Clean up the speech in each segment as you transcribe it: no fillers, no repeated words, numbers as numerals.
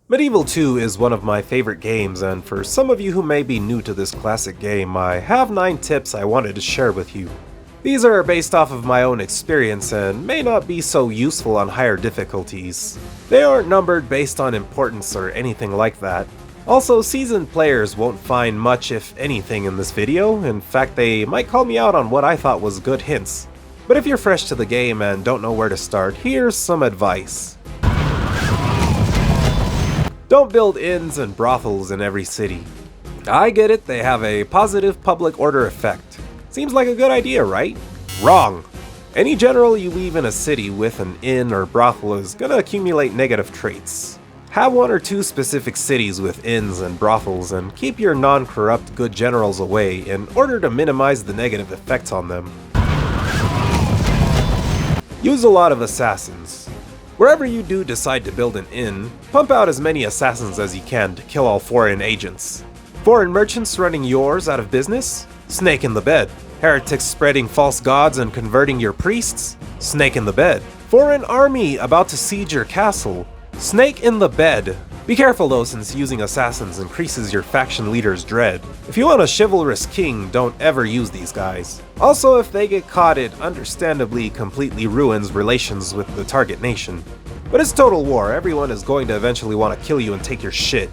Medieval 2 is one of my favorite games, and for some of you who may be new to this classic game, I have 9 tips I wanted to share with you. These are based off of my own experience and may not be so useful on higher difficulties. They aren't numbered based on importance or anything like that. Also, seasoned players won't find much if anything in this video. In fact, they might call me out on what I thought was good hints. But if you're fresh to the game and don't know where to start, here's some advice. Don't build inns and brothels in every city. I get it, they have a positive public order effect. Seems like a good idea, right? Wrong! Any general you leave in a city with an inn or brothel is gonna accumulate negative traits. Have 1 or 2 specific cities with inns and brothels and keep your non-corrupt good generals away in order to minimize the negative effects on them. Use a lot of assassins. Wherever you do decide to build an inn, pump out as many assassins as you can to kill all foreign agents. Foreign merchants running yours out of business? Snake in the bed. Heretics spreading false gods and converting your priests? Snake in the bed. Foreign army about to siege your castle? Snake in the bed. Be careful though, since using assassins increases your faction leader's dread. If you want a chivalrous king, don't ever use these guys. Also, if they get caught, it understandably completely ruins relations with the target nation. But it's total war, everyone is going to eventually want to kill you and take your shit.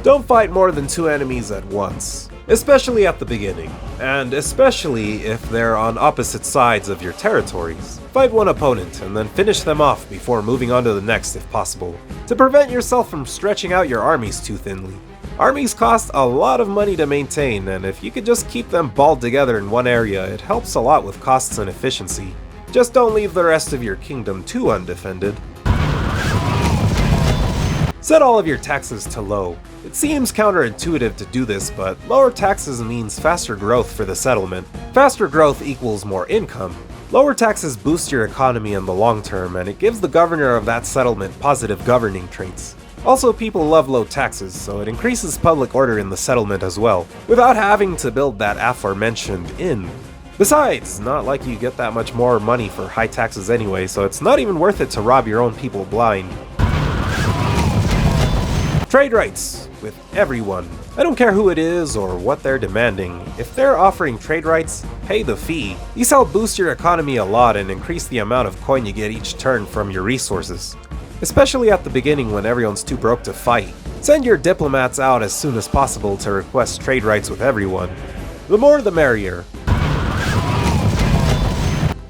Don't fight more than 2 enemies at once, especially at the beginning, and especially if they're on opposite sides of your territories. Fight 1 opponent and then finish them off before moving on to the next if possible, to prevent yourself from stretching out your armies too thinly. Armies cost a lot of money to maintain, and if you could just keep them balled together in one area, it helps a lot with costs and efficiency. Just don't leave the rest of your kingdom too undefended. Set all of your taxes to low. It seems counterintuitive to do this, but lower taxes means faster growth for the settlement. Faster growth equals more income. Lower taxes boost your economy in the long term, and it gives the governor of that settlement positive governing traits. Also, people love low taxes, so it increases public order in the settlement as well, without having to build that aforementioned inn. Besides, not like you get that much more money for high taxes anyway, so it's not even worth it to rob your own people blind. Trade rights with everyone. I don't care who it is or what they're demanding. If they're offering trade rights, pay the fee. These help boost your economy a lot and increase the amount of coin you get each turn from your resources. Especially at the beginning when everyone's too broke to fight. Send your diplomats out as soon as possible to request trade rights with everyone. The more the merrier.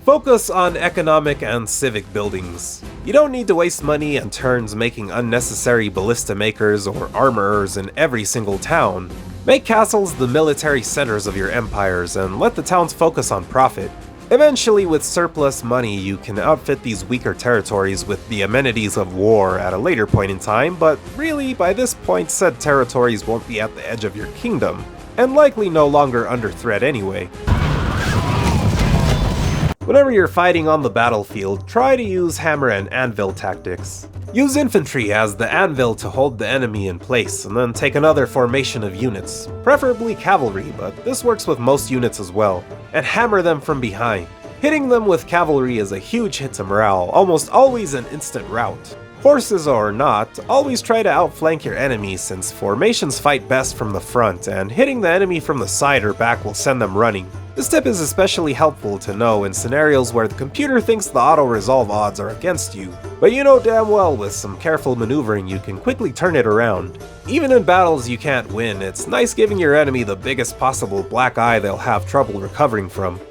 Focus on economic and civic buildings. You don't need to waste money and turns making unnecessary ballista makers or armorers in every single town. Make castles the military centers of your empires and let the towns focus on profit. Eventually, with surplus money, you can outfit these weaker territories with the amenities of war at a later point in time, but really, by this point, said territories won't be at the edge of your kingdom, and likely no longer under threat anyway. Whenever you're fighting on the battlefield, try to use hammer and anvil tactics. Use infantry as the anvil to hold the enemy in place, and then take another formation of units, preferably cavalry, but this works with most units as well, and hammer them from behind. Hitting them with cavalry is a huge hit to morale, almost always an instant rout. Horses or not, always try to outflank your enemy since formations fight best from the front, and hitting the enemy from the side or back will send them running. This tip is especially helpful to know in scenarios where the computer thinks the auto-resolve odds are against you, but you know damn well with some careful maneuvering you can quickly turn it around. Even in battles you can't win, it's nice giving your enemy the biggest possible black eye they'll have trouble recovering from.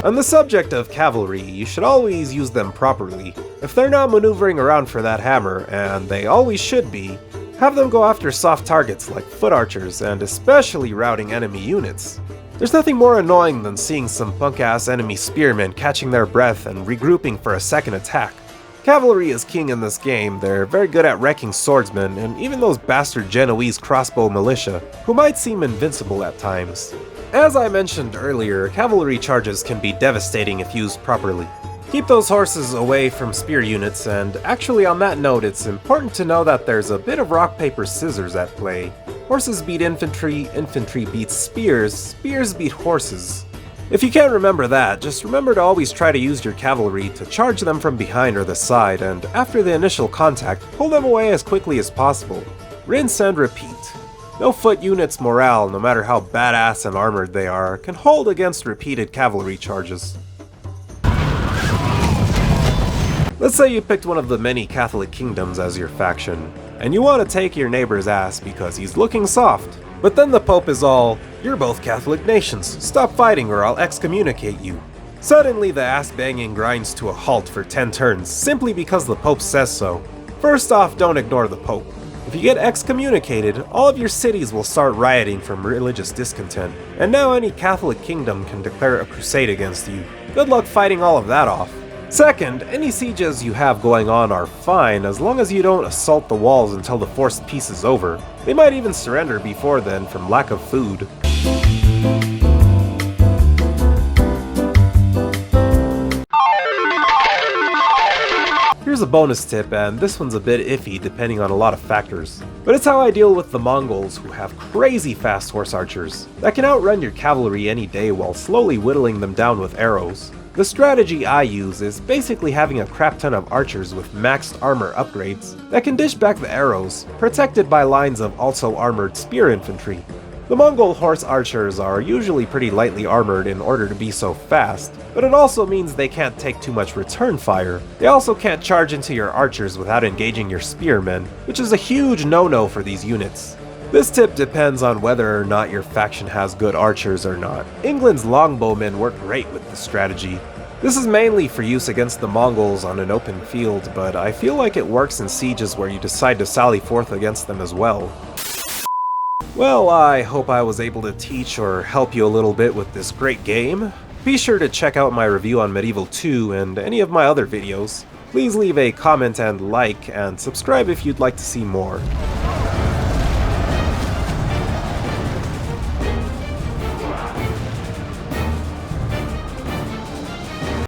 On the subject of cavalry, you should always use them properly. If they're not maneuvering around for that hammer, and they always should be, have them go after soft targets like foot archers and especially routing enemy units. There's nothing more annoying than seeing some punk-ass enemy spearmen catching their breath and regrouping for a second attack. Cavalry is king in this game, they're very good at wrecking swordsmen and even those bastard Genoese crossbow militia, who might seem invincible at times. As I mentioned earlier, cavalry charges can be devastating if used properly. Keep those horses away from spear units, and actually on that note, it's important to know that there's a bit of rock, paper, scissors at play. Horses beat infantry, infantry beats spears, spears beat horses. If you can't remember that, just remember to always try to use your cavalry to charge them from behind or the side, and after the initial contact, pull them away as quickly as possible. Rinse and repeat. No foot unit's morale, no matter how badass and armored they are, can hold against repeated cavalry charges. Let's say you picked one of the many Catholic kingdoms as your faction, and you want to take your neighbor's ass because he's looking soft. But then the Pope is all, "You're both Catholic nations, stop fighting or I'll excommunicate you." Suddenly the ass-banging grinds to a halt for 10 turns, simply because the Pope says so. First off, don't ignore the Pope. If you get excommunicated, all of your cities will start rioting from religious discontent, and now any Catholic kingdom can declare a crusade against you. Good luck fighting all of that off. Second, any sieges you have going on are fine as long as you don't assault the walls until the forced peace is over. They might even surrender before then from lack of food. Here's a bonus tip, and this one's a bit iffy depending on a lot of factors. But it's how I deal with the Mongols, who have crazy fast horse archers that can outrun your cavalry any day while slowly whittling them down with arrows. The strategy I use is basically having a crap ton of archers with maxed armor upgrades that can dish back the arrows, protected by lines of also armored spear infantry. The Mongol horse archers are usually pretty lightly armored in order to be so fast, but it also means they can't take too much return fire. They also can't charge into your archers without engaging your spearmen, which is a huge no-no for these units. This tip depends on whether or not your faction has good archers or not. England's longbowmen work great with this strategy. This is mainly for use against the Mongols on an open field, but I feel like it works in sieges where you decide to sally forth against them as well. Well, I hope I was able to teach or help you a little bit with this great game. Be sure to check out my review on Medieval 2 and any of my other videos. Please leave a comment and like, and subscribe if you'd like to see more.